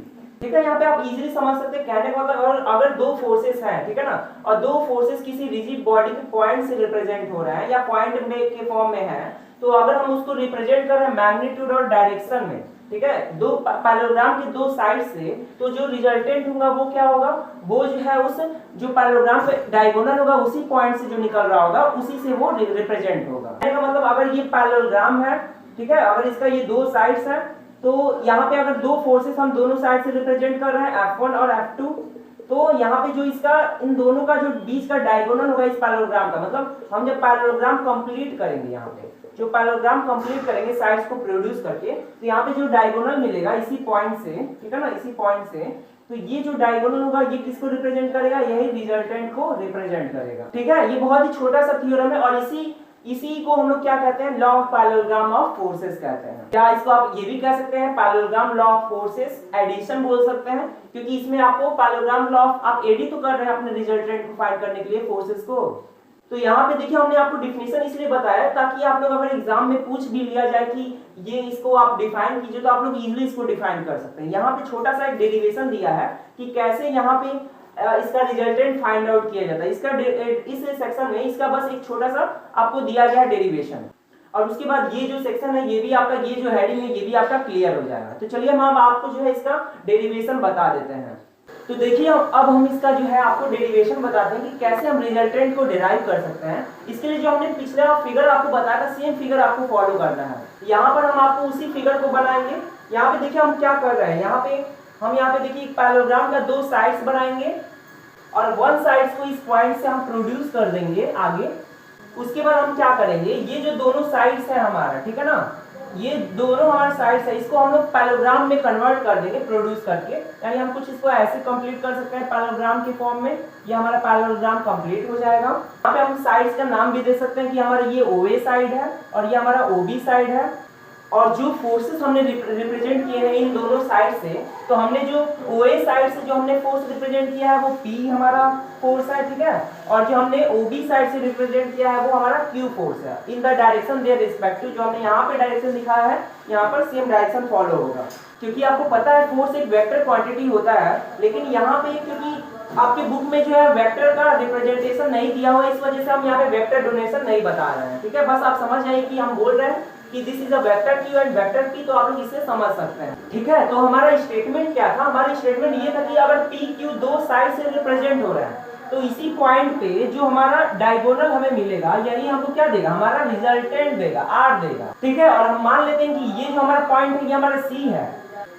ठीक है, यहाँ पे आप इजीली समझ सकते हैं, कहने का मतलब अगर दो फोर्सेस हैं, ठीक है ना, और दो फोर्सेस किसी रिजिड बॉडी के पॉइंट से रिप्रेजेंट हो रहा है या पॉइंट में के फॉर्म में है, तो अगर हम उसको रिप्रेजेंट कर रहे हैं मैग्नीट्यूड और डायरेक्शन में, ठीक है, दो पैरेललोग्राम के दो साइड से, तो जो रिजल्टेंट होगा वो क्या होगा, वो जो है उस जो पैरेललोग्राम पे डायगोनल होगा उसी पॉइंट से जो निकल रहा होगा उसी से वो रिप्रेजेंट होगा। कहने का मतलब अगर ये पैरेललोग्राम है, ठीक है, अगर इसका ये दो साइड्स हैं, तो यहाँ पे अगर दो फोर्सेस हम दोनों साइड से रिप्रेजेंट कर रहे हैं F1 और F2, तो यहाँ पे जो इसका इन दोनों का जो बीच का डायगोनल होगा इस पैरेललोग्राम का, मतलब हम जब पैरेललोग्राम कंप्लीट करेंगे, यहाँ पे जो पैरेललोग्राम कंप्लीट करेंगे साइड्स को प्रोड्यूस करके, तो यहाँ पे जो डायगोनल मिलेगा इसी पॉइंट से, ठीक है ना, इसी पॉइंट से, तो ये जो डायगोनल होगा ये किसको रिप्रेजेंट करेगा, यही रिजल्टेंट को रिप्रेजेंट करेगा। ठीक है, ये बहुत ही छोटा सा थ्योरम है और इसी को हम लोग क्या कहते हैं, law of parallelogram of forces कहते हैं। क्या इसको आप ये भी कह सकते हैं parallelogram law of forces addition बोल सकते हैं, क्योंकि इसमें आपको पैरेललोग्राम लॉ ऑफ आप एडी तो कर रहे हैं अपने रिजल्टेंट को फाइंड करने के लिए फोर्सेस को। तो यहाँ पे देखिए हमने आपको डिफिनेशन इसलिए बताया ताकि आप लोग अगर एग्जाम में पूछ भी लिया जाए कि ये इसको आप डिफाइन कीजिए तो आप लोग इजीली इसको डिफाइन कर सकते हैं। यहाँ पे छोटा सा एक डेरिवेशन दिया है कि कैसे यहाँ पे इसका रिजल्टेंट फाइंड आउट किया जाता है। इसका इस सेक्शन में इसका बस एक छोटा सा आपको दिया गया है डेरिवेशन, और उसके बाद ये जो सेक्शन है ये भी आपका, ये जो हेडिंग है ये भी आपका क्लियर हो जाएगा। तो चलिए हम आपको जो है इसका डेरिवेशन बता देते हैं। तो देखिए अब हम इसका जो है आपको डेरिवेशन बताते हैं कि कैसे हम रिजल्टेंट को डिराइव कर सकते हैं। इसके लिए जो हमने पिछला फिगर आपको बताया था सेम फिगर आपको फॉलो करना है। यहाँ पर हम आपको उसी फिगर को बनाएंगे। यहाँ पे देखिए हम क्या कर रहे हैं, यहाँ पे देखिए एक पैरेललोग्राम का दो साइड्स बनाएंगे और वन साइड्स को इस पॉइंट से हम प्रोड्यूस कर देंगे आगे। उसके बाद हम क्या करेंगे, ये जो दोनों साइड्स है हमारा, ठीक है ना, ये दोनों हमारे साइड्स है, इसको हम लोग पैरेललोग्राम में कन्वर्ट कर देंगे प्रोड्यूस करके। यानी हम कुछ इसको ऐसे कंप्लीट कर सकते हैं पैरेललोग्राम के फॉर्म में, ये हमारा पैरेललोग्राम कंप्लीट हो जाएगा। यहाँ पे हम साइड्स का नाम भी दे सकते हैं कि हमारा ये OA साइड है और ये हमारा OB साइड है। और जो फोर्सेस हमने रिप्रेजेंट किए हैं इन दोनों साइड से, तो हमने जो OA साइड से जो हमने फोर्स रिप्रेजेंट किया है वो P हमारा फोर्स है, ठीक है, और जो हमने OB साइड से रिप्रेजेंट किया है वो हमारा Q फोर्स है। In the direction their respective, जो हमने यहाँ पे डायरेक्शन दिखाया है यहाँ पर सेम डायरेक्शन फॉलो होगा, क्योंकि आपको पता है फोर्स एक वेक्टर क्वांटिटी होता है, लेकिन यहाँ पे क्योंकि आपके बुक में जो है वेक्टर का रिप्रेजेंटेशन नहीं दिया हुआ, इस वजह से हम यहाँ पे वेक्टर डोनेशन नहीं बता रहे हैं। ठीक है, बस आप समझ जाइए कि हम बोल रहे हैं कि this is a vector Q and vector P, तो आप लोग इससे समझ सकते हैं। ठीक है, तो हमारा स्टेटमेंट क्या था, हमारा स्टेटमेंट ये था कि अगर PQ दो साइड से रिप्रेजेंट हो रहा है तो इसी पॉइंट पे जो हमारा डायगोनल हमें मिलेगा यानी हमको क्या देगा, हमारा रिजल्टेंट देगा, R देगा। ठीक है, और हम मान लेते हैं कि ये जो हमारा पॉइंट है ये हमारा C है,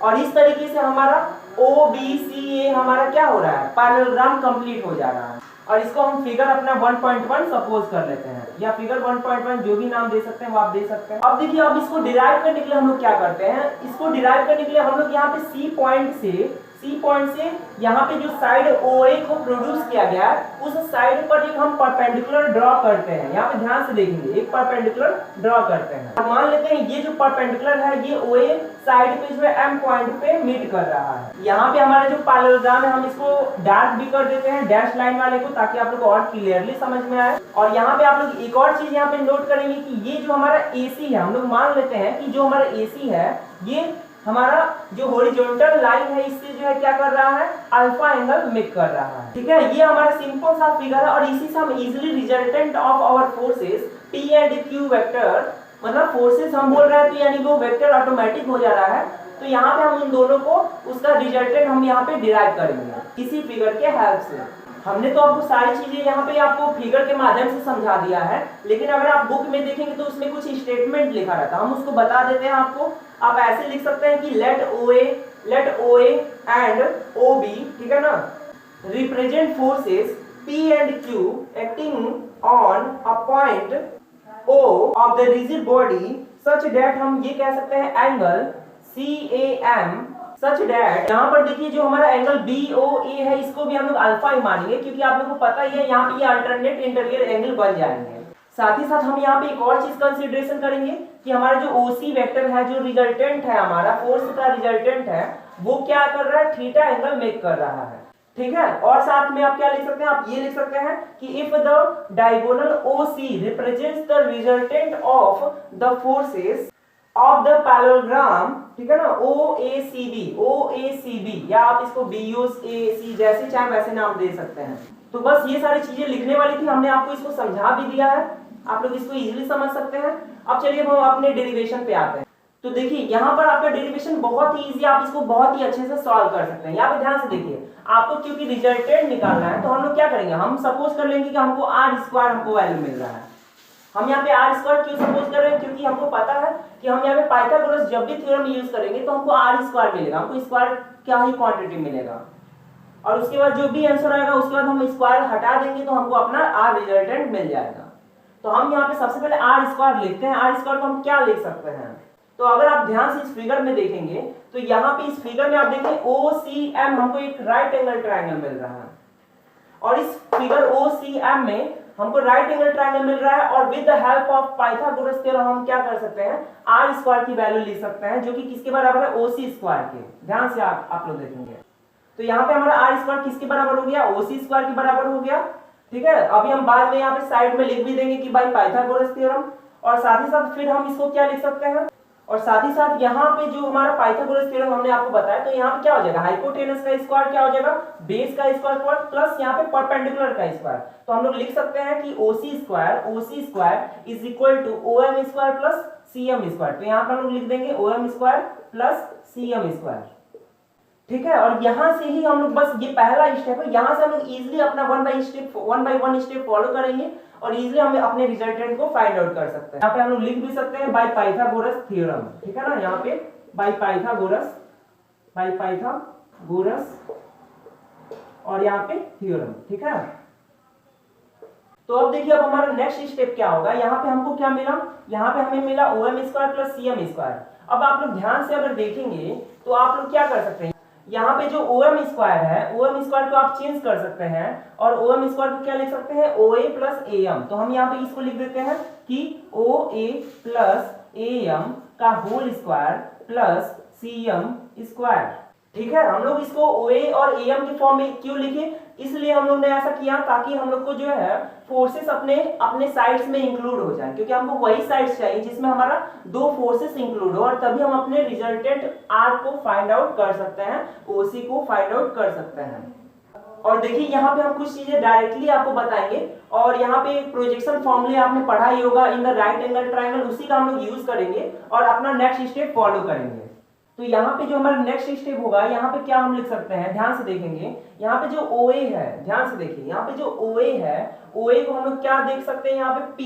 और इस तरीके से हमारा OBCA हमारा क्या हो रहा है, पैरेललोग्राम कंप्लीट हो जा रहा है। और इसको हम फिगर अपना 1.1 सपोज कर लेते हैं, या फिगर 1.1 जो भी नाम दे सकते हैं वो आप दे सकते हैं। अब देखिए अब इसको डिराइव करने के लिए हम लोग क्या करते हैं, इसको डिराइव करने के लिए हम लोग यहाँ पे C पॉइंट से यहाँ पे जो साइड OA को प्रोड्यूस किया गया है उस साइड पर एक हम परपेंडिकुलर ड्रॉ करते हैं। यहाँ पे ध्यान से देखेंगे, एक परपेंडिकुलर ड्रॉ करते हैं। मान लेते हैं ये जो परपेंडिकुलर है ये OA साइड पे जो है M पॉइंट पे मीट कर रहा है। यहाँ पे हमारा जो पैरेललोग्राम है हम इसको डार्क भी कर देते हैं डैश लाइन वाले को, ताकि आप लोग को और क्लियरली समझ में आए। और यहाँ पे आप लोग एक और चीज यहाँ पे नोट करेंगे कि ये जो हमारा AC है, हम लोग मान लेते हैं कि जो हमारा AC है ये हमारा जो हॉरिजॉन्टल लाइन है इससे जो है क्या कर रहा है, अल्फा एंगल मेक कर रहा है। ठीक है, ये हमारा सिंपल सा फिगर है और इसी से हम easily resultant of our forces P and Q vector, मतलब फोर्सेस हम बोल रहे हैं तो यानी वो वेक्टर ऑटोमेटिक हो जा रहा है। तो यहाँ पे हम उन दोनों को उसका रिजल्टेंट हम यहाँ पे डिराइव करेंगे इसी फिगर के हेल्प से। हमने तो आपको सारी चीजें यहाँ पे आपको फिगर के माध्यम से समझा दिया है, लेकिन अगर आप बुक में देखेंगे तो उसमें कुछ स्टेटमेंट लिखा रहता है, हम उसको बता देते हैं आपको। आप ऐसे लिख सकते हैं कि लेट OA एंड OB, ठीक है ना, represent forces P and Q acting on a point O of the rigid body such that, हम ये कह सकते हैं एंगल CAM सच दैट यहाँ पर देखिए जो हमारा एंगल BOA है इसको भी हम लोग अल्फा ही मानेंगे, क्योंकि आप लोगों को पता ही है यहाँ पे ये अल्टरनेट इंटीरियर एंगल बन जाएंगे। साथ ही साथ हम यहाँ पे एक और चीज कंसीडरेशन करेंगे कि हमारा जो OC वेक्टर है, जो रिजल्टेंट है, हमारा फोर्स का रिजल्टेंट है, वो क्या कर रहा है, थीटा एंगल मेक कर रहा है। ठीक है, और साथ में आप क्या लिख सकते हैं, आप ये लिख सकते हैं कि if the diagonal OC represents the resultant of the forces of the parallelogram, ठीक है ना, OACB, या आप इसको BOC जैसे चाहे वैसे नाम दे सकते हैं। तो बस ये सारी चीजें लिखने वाली थी, हमने आपको इसको समझा भी दिया है, आप लोग इसको इजीली समझ सकते हैं। अब चलिए हम अपने डेरिवेशन पे आते हैं। तो देखिए यहाँ पर आपका डेरिवेशन बहुत ही इजी, आप इसको बहुत ही अच्छे से सॉल्व कर सकते हैं। यहाँ पे ध्यान से देखिए, आपको क्योंकि रिजल्टेंट निकालना है तो हम लोग क्या करेंगे, हम सपोज कर लेंगे कि हमको r² हमको वैल्यू मिल रहा है। हम यहाँ पे r² क्यों सपोज कर रहे हैं, क्योंकि हमको पता है कि हम यहाँ पे पाइथागोरस जब भी थ्योरम यूज करेंगे तो हमको r² मिलेगा, हमको स्क्वायर क्या ही क्वांटिटी मिलेगा, और उसके बाद जो भी आंसर आएगा उसके बाद हम स्क्वायर हटा देंगे तो हमको अपना r रिजल्टेंट मिल जाएगा। तो हम यहाँ पे सबसे पहले r² लिखते हैं। r² को हम क्या लिख सकते हैं, तो अगर आप ध्यान से इस फिगर में देखेंगे तो यहाँ पे इस फिगर में आप देखें OCM हमको एक राइट एंगल ट्रायंगल मिल रहा है, और इस फिगर OCM में हमको राइट एंगल ट्रायंगल मिल रहा है, और with the help of Pythagoras theorem हम क्या कर सकते हैं, r² की वैल्यू लिख सकते हैं, जो कि किसके बराबर है, OC² के। ध्यान से आप लोग देखेंगे तो यहाँ पे हमारा r² किसके बराबर हो गया, OC² के बराबर हो गया। ठीक है, अभी हम बाद में यहाँ पे साइड में लिख भी देंगे कि भाई पाइथागोरस थ्योरम, और साथ ही साथ फिर हम इसको क्या लिख सकते हैं, और साथ ही साथ यहाँ पे जो हमारा पाइथागोरस थ्योरम हमने आपको बताया, तो यहाँ पे क्या हो जाएगा, हाइपोटेनस का स्क्वायर क्या हो जाएगा, बेस का स्क्वायर प्लस यहाँ पे परपेंडिकुलर का स्क्वायर। तो हम लोग लिख सकते हैं कि OC² is equal to OM² plus CM²। तो यहाँ पे हम लोग लिख देंगे OM² प्लस CM²। ठीक है, और यहाँ से ही हम लोग, बस ये पहला स्टेप है, यहाँ से हम लोग इजीली अपना one by one step follow करेंगे और इजीली हम अपने रिजल्टेंट को फाइंड आउट कर सकते हैं। यहाँ पे हम लोग लिख भी सकते हैं बाय पाइथागोरस थ्योरम। ठीक है ना, यहाँ पे बाय पाइथागोरस और यहाँ पे थ्योरम। ठीक है, तो अब देखिए अब हमारा नेक्स्ट स्टेप क्या होगा। यहाँ पे हमको क्या मिला, यहाँ पे हमें मिला OM² प्लस CM²। अब आप लोग ध्यान से अगर देखेंगे तो आप लोग क्या कर सकते हैं, यहाँ पे जो OM² है, OM² को आप चेंज कर सकते हैं, और OM² को क्या लिख सकते हैं, OA प्लस AM। तो हम यहाँ पे इसको लिख देते हैं कि OA प्लस AM का होल स्क्वायर प्लस CM²। ठीक है, हम लोग इसको OA और AM के फॉर्म में क्यों लिखे, इसलिए हम लोग ने ऐसा किया ताकि हम लोग को जो है फोर्सेस अपने साइड्स में इंक्लूड हो जाए, क्योंकि हमको वही साइड्स चाहिए जिसमें हमारा दो फोर्सेस इंक्लूड हो, और तभी हम अपने रिजल्टेंट R को फाइंड आउट कर सकते हैं, OC को फाइंड आउट कर सकते हैं। और देखिए यहाँ पे हम कुछ चीजें डायरेक्टली आपको बताएंगे, और यहाँ पे प्रोजेक्शन फॉर्मूले आपने पढ़ा ही होगा in the right angle triangle, उसी का हम लोग यूज करेंगे और अपना नेक्स्ट स्टेप फॉलो करेंगे। तो यहाँ पे जो हमारा नेक्स्ट स्टेप होगा, यहाँ पे क्या हम लिख सकते हैं, ध्यान से देखेंगे, यहाँ पे जो OA है, ध्यान से देखिए, यहाँ पे जो OA है, OA को हम लोग क्या देख सकते हैं, यहाँ पे P,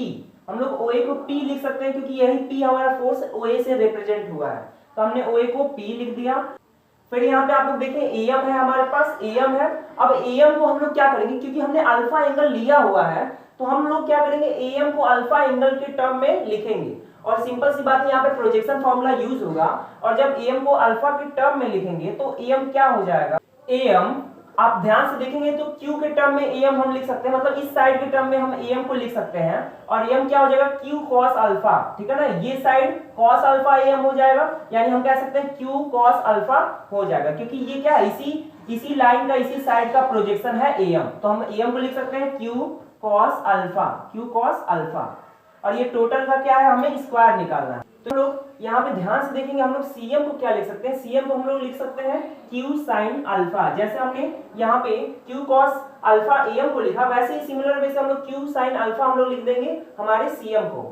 हम लोग OA को P लिख सकते हैं, क्योंकि यही P हमारा फोर्स OA से रिप्रेजेंट हुआ है, तो हमने OA को P लिख दिया। फिर यहाँ पे आप लोग देखें AM है, हमारे पास AM है। अब AM को हम लोग क्या करेंगे, क्योंकि हमने अल्फा एंगल लिया हुआ है, तो हम लोग क्या करेंगे, AM को अल्फा एंगल के टर्म में लिखेंगे, और सिंपल सी बात है, यहाँ पे प्रोजेक्शन फॉर्मूला यूज होगा, और जब AM को अल्फा के टर्म में लिखेंगे तो AM क्या हो जाएगा, AM, आप ध्यान से देखेंगे तो Q के टर्म में AM हम लिख सकते हैं, मतलब इस साइड के टर्म में हम AM को लिख सकते हैं, और AM क्या हो जाएगा, Q cos अल्फा। ठीक है ना, ये साइड cos अल्फा AM हो जाएगा, यानी हम कह सकते हैं Q cos अल्फा हो जाएगा, क्योंकि ये क्या है, इसी लाइन का, इसी साइड का प्रोजेक्शन है AM, तो हम AM को लिख सकते हैं Q cos अल्फा, और ये टोटल का क्या है, हमें स्क्वायर निकालना है। तो लोग यहाँ पे ध्यान से देखेंगे, हम लोग CM को क्या लिख सकते हैं, CM को हम लोग लिख सकते हैं Q sin अल्फा। जैसे हमने यहाँ पे Q cos अल्फा AM को लिखा, वैसे ही सिमिलर वे से हम लोग Q sin अल्फा हम लोग लिख देंगे हमारे CM को।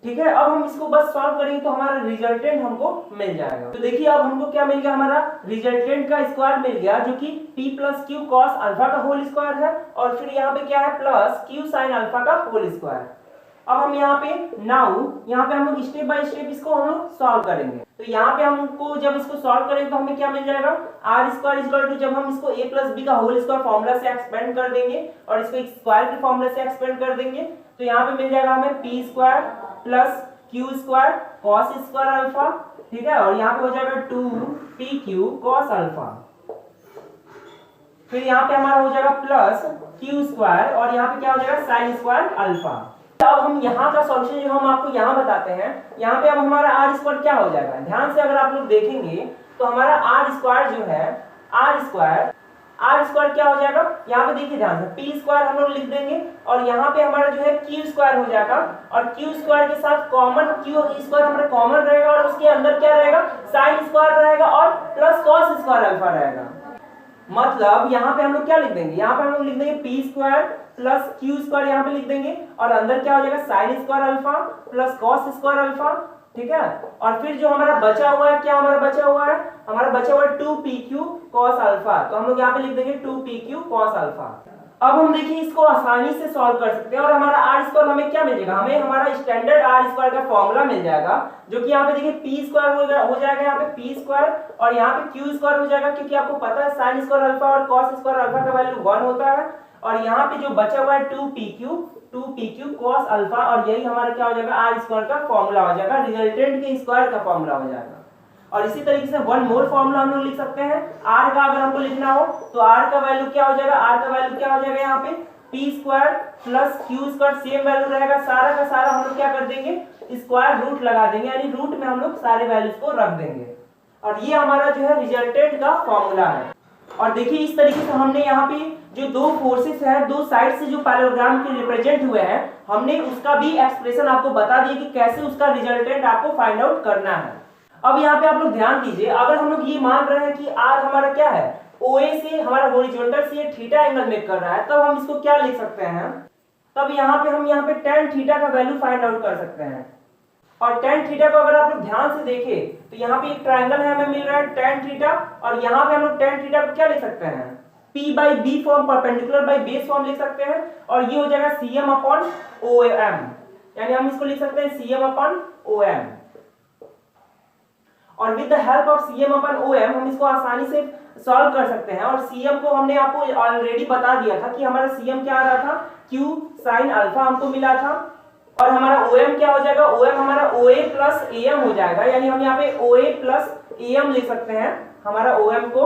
ठीक है, अब हम इसको बस सॉल्व करेंगे तो हमारा रिजल्टेंट हमको मिल जाएगा। तो देखिए अब हमको क्या मिल गया, हमारा रिजल्टेंट का स्क्वायर मिल गया, जो कि P plus Q cos alpha का होल स्क्वायर है, और फिर यहाँ पे क्या है, प्लस Q sin अल्फा का होल स्क्वायर। अब हम यहाँ पे यहाँ पे हम लोग स्टेप बाय स्टेप इसको हम लोग सॉल्व करेंगे। तो यहाँ पे हमको जब इसको सॉल्व करेंगे तो हमें क्या मिल जाएगा, R², जब हम इसको A प्लस बी का होल स्क्वायर फॉर्मूला से एक्सपेंड कर देंगे और इसको एक स्क्वायर के फॉर्मूला से एक्सपेंड कर देंगे, तो यहाँ पे मिल जाएगा हमें P² plus Q² cos² alpha ठीक है, और यहाँ पे हो जाएगा 2pq cos अल्फा, फिर यहाँ पे हमारा हो जाएगा प्लस क्यू स्क्वायर और यहाँ पे क्या हो जाएगा साइन स्क्वायर अल्फा। अब हम यहाँ का सॉल्यूशन जो हम आपको यहाँ बताते हैं, यहाँ पे अब हमारा आर स्क्वायर क्या हो जाएगा, ध्यान से अगर आप लोग देखेंगे तो हमारा आर स्क्वायर जो है, आर स्क्वायर क्या हो जाएगा, यहाँ पे देखिए ध्यान से, पी स्क्वायर हम लोग लिख देंगे और यहाँ पे हमारा जो है क्यू स्क्वायर हो जाएगा और क्यू स्क्वायर के साथ कॉमन क्यू स्क्वायर हमारा कॉमन रहेगा और उसके अंदर क्या रहेगा, साइन स्क्वायर रहेगा और प्लस कॉस स्क्वायर अल्फा रहेगा। मतलब यहाँ पे हम लोग क्या लिख देंगे, यहाँ पे हम लोग लिख देंगे P square plus Q square यहाँ पे लिख देंगे और अंदर क्या हो जाएगा sine square alpha plus cos square alpha, ठीक है। और फिर जो हमारा बचा हुआ है, क्या हमारा बचा हुआ है, हमारा बचा हुआ है 2pq cos अल्फा, तो हम लोग यहाँ पे लिख देंगे 2pq cos अल्फा। अब हम देखिए इसको आसानी से सॉल्व कर सकते हैं और हमारा आर स्क्वायर हमें क्या मिल जाएगा, हमें हमारा स्टैंडर्ड आर स्क्वायर का फॉर्मूला मिल जाएगा, जो कि यहाँ पे देखिए पी स्क्वायर हो जाएगा यहाँ पे पी स्क्वायर और यहाँ पे क्यू स्क्वायर हो जाएगा, क्योंकि आपको पता है साइन स्क्वायर अल्फा और कॉस स्क्वायर अल्फा का वैल्यू 1 होता है। और यहाँ पे जो बचा हुआ है 2pq cos अल्फा और यही हमारा क्या हो जाएगा आर स्क्वायर का फॉर्मूला हो जाएगा, रिजल्टेंट के स्क्वायर का फॉर्मूला हो जाएगा। और इसी तरीके से वन मोर फॉर्मूला हम लोग लिख सकते हैं आर का, अगर हमको लिखना हो तो आर का वैल्यू क्या हो जाएगा, आर का वैल्यू क्या हो जाएगा यहाँ पे P square plus Q square same value रहेगा, सारा का सारा हम लोग क्या कर देंगे स्क्वायर रूट लगा देंगे, यानी रूट में हम लोग सारे वैल्यूज को रख देंगे और ये हमारा जो है रिजल्टेंट का फॉर्मूला है। और देखिए इस तरीके से हमने यहाँ पे जो दो फोर्सेस है, दो साइड से जो पैरेललोग्राम के रिप्रेजेंट हुए हैं, हमने उसका भी एक्सप्रेशन आपको बता दिया कि कैसे उसका रिजल्टेंट आपको फाइंड आउट करना है। अब यहाँ पे आप लोग ध्यान दीजिए, अगर हम लोग ये मान रहे हैं कि आर हमारा क्या है, ओए से हमारा हॉरिजॉन्टल से थीटा एंगल मेक कर रहा है, तब हम इसको क्या लिख सकते हैं, तब यहाँ पे हम यहाँ पे tan थीटा का वैल्यू फाइंड आउट कर सकते हैं। और tan थीटा को अगर आप लोग ध्यान से देखें तो यहाँ पे एक ट्रायंगल है, हमें मिल रहा है tan थीटा और यहाँ पे हम लोग tan थीटा को क्या लिख सकते हैं, P by B form, perpendicular by base form लिख सकते हैं और ये हो जाएगा CM अपॉन OM, यानी हम इसको लिख सकते हैं CM अपॉन OM। और with the help of CM upon OM हम इसको आसानी से सॉल्व कर सकते हैं। और CM को हमने आपको ऑलरेडी बता दिया था कि हमारा CM क्या आ रहा था, Q sin अल्फा हमको मिला था और हमारा OM क्या हो जाएगा, OM हमारा OA प्लस AM हो जाएगा, यानी हम यहाँ पे OA प्लस AM लिख सकते हैं हमारा OM को।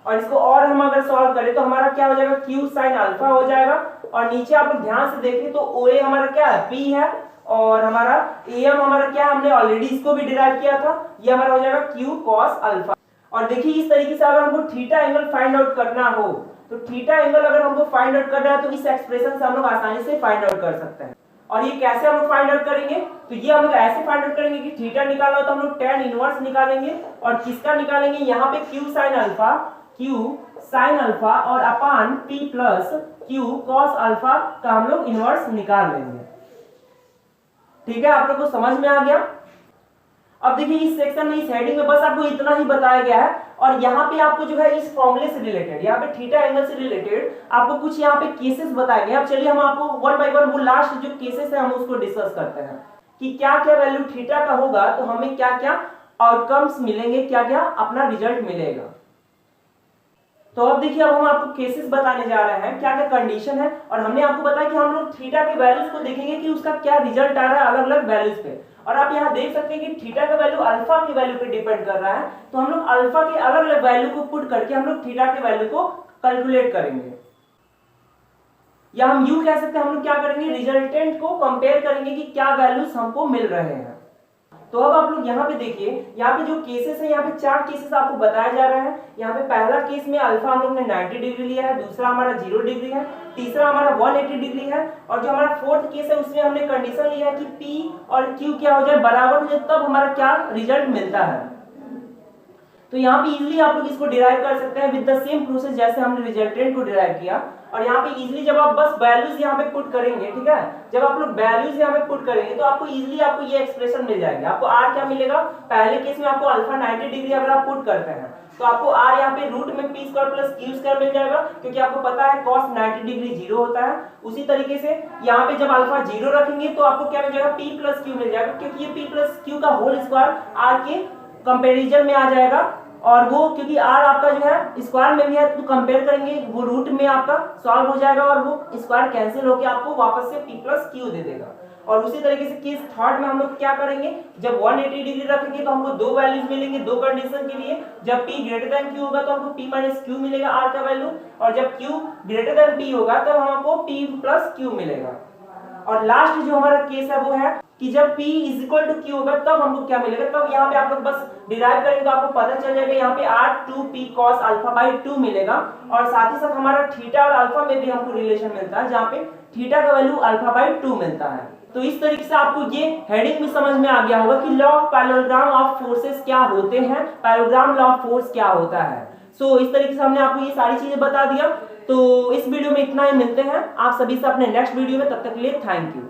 और इसको और हम अगर सॉल्व करें तो हमारा क्या हो जाएगा, Q sin अल्फा हो जाएगा और नीचे आप लोग ध्यान से देखें तो OA हमारा क्या है, P है और हमारा AM हमारा क्या, हमने ऑलरेडी इसको भी डिराइव किया था, ये हमारा हो जाएगा Q cos अल्फा। और देखिए इस तरीके से अगर हमको थीटा एंगल फाइंड आउट करना हो तो थीटा एंगल अगर हमको फाइंड आउट करना है तो इस एक्सप्रेशन से हम लोग आसानी से फाइंड आउट कर सकते हैं। और ये कैसे हम लोग फाइंड आउट करेंगे, तो ये हम लोग ऐसे फाइंड आउट करेंगे कि थीटा निकालना हो तो हम लोग tan इनवर्स निकालेंगे और किसका निकालेंगे, यहाँ पे Q sin अल्फा और अपान P plus Q cos alpha का हम लोग इनवर्स निकाल लेंगे। ठीक है, आप लोग को समझ में आ गया। अब देखिए इस सेक्शन में, इस हेडिंग में बस आपको इतना ही बताया गया है और यहाँ पे आपको जो है इस फॉर्मूले से रिलेटेड, यहाँ पे थीटा एंगल से रिलेटेड आपको कुछ यहाँ पे केसेस बताए गए। अब चलिए हम आपको वन बाय वन वो लास्ट जो केसेस है हम उसको डिस्कस करते हैं कि क्या क्या वैल्यू थीटा का होगा तो हमें क्या क्या आउटकम्स मिलेंगे, क्या क्या अपना रिजल्ट मिलेगा। तो अब देखिए अब हम आपको केसेस बताने जा रहे हैं, क्या क्या कंडीशन है और हमने आपको बताया कि हम लोग थीटा के वैल्यूज को देखेंगे कि उसका क्या रिजल्ट आ रहा है अलग अलग वैल्यूज पे। और आप यहाँ देख सकते हैं कि थीटा का वैल्यू अल्फा की वैल्यू पे डिपेंड कर रहा है, तो हम लोग अल्फा के अलग अलग वैल्यू को पुट करके हम लोग थीटा के वैल्यू को कैलकुलेट करेंगे, या हम यूं कह सकते हैं हम लोग क्या करेंगे, रिजल्टेंट को कंपेयर करेंगे कि क्या वैल्यूज हमको मिल रहे हैं। तो अब आप लोग यहाँ पे देखिए, यहाँ पे जो केसेस है, यहाँ पे 4 केसेस आपको बताए जा रहे हैं। यहाँ पे पहला केस में अल्फा हम लोग ने 90 डिग्री लिया है, दूसरा हमारा 0 डिग्री है, तीसरा हमारा 180 डिग्री है और जो हमारा फोर्थ केस है उसमें हमने कंडीशन लिया है कि P और Q क्या हो जाए, बराबर हो जाए, तब हमारा क्या रिजल्ट मिलता है। तो यहाँ पे इजीली आप लोग इसको डिराइव कर सकते हैं विद द सेम प्रोसेस जैसे हमने रिजल्टेंट को डिराइव किया। और यहाँ पे इजीली जब आप बस वैल्यूज यहाँ पे पुट करेंगे, ठीक है, जब आप लोग वैल्यूज यहाँ पे पुट करेंगे तो आपको इजीली आपको ये एक्सप्रेशन मिल जाएंगे। आपको आर क्या मिलेगा, पहले केस में आपको अल्फा 90 डिग्री अगर आप पुट करते हैं तो आपको आर यहाँ पे रूट में P square plus Q square मिल जाएगा, क्योंकि आपको पता है cos 90 डिग्री 0 होता है। उसी तरीके से यहाँ पे जब अल्फा 0 रखेंगे तो आपको क्या मिल जाएगा, पी प्लस क्यू मिल जाएगा, क्योंकि ये पी प्लस क्यू का होल स्क्वायर आर के कंपेरिजन में आ जाएगा और वो क्योंकि आर आपका जो है स्क्वायर में भी है तो कंपेयर करेंगे वो रूट में आपका सॉल्व हो जाएगा और वो स्क्वायर कैंसिल होकर आपको वापस से पी प्लस क्यू दे देगा। और उसी तरीके से केस थर्ड में हम लोग क्या करेंगे, जब 180 डिग्री रखेंगे तो हमको दो वैल्यूज मिलेंगे दो कंडीशन के लिए। जब p ग्रेटर देन q होगा तो हमको p माइनस क्यू मिलेगा r का वैल्यू, और जब q ग्रेटर देन p होगा तब हमको p प्लस q मिलेगा। और लास्ट जो हमारा केस है वो है कि जब p is equal to q होगा तब हमको क्या मिलेगा। तब यहाँ पे आप लोग बस डिराइव करेंगे तो आपको पता चल जाएगा, यहाँ पे r2p cos अल्फा बाई 2 मिलेगा। और साथ ही साथ हमारा थीटा और अल्फा में भी हमको रिलेशन मिलता है, जहाँ पे थीटा का वैल्यू अल्फा बाई 2 मिलता है। तो इस तरीके से आपको ये हेडिंग भी समझ में आ गया होगा कि law of parallelogram of forces क्या होते हैं, पैरेललोग्राम लॉ ऑफ फोर्स क्या होता है। सो इस तरीके से हमने आपको ये सारी चीजें बता दिया। तो इस वीडियो में इतना ही, मिलते हैं आप सभी से अपने नेक्स्ट वीडियो में, तब तक के लिए थैंक यू।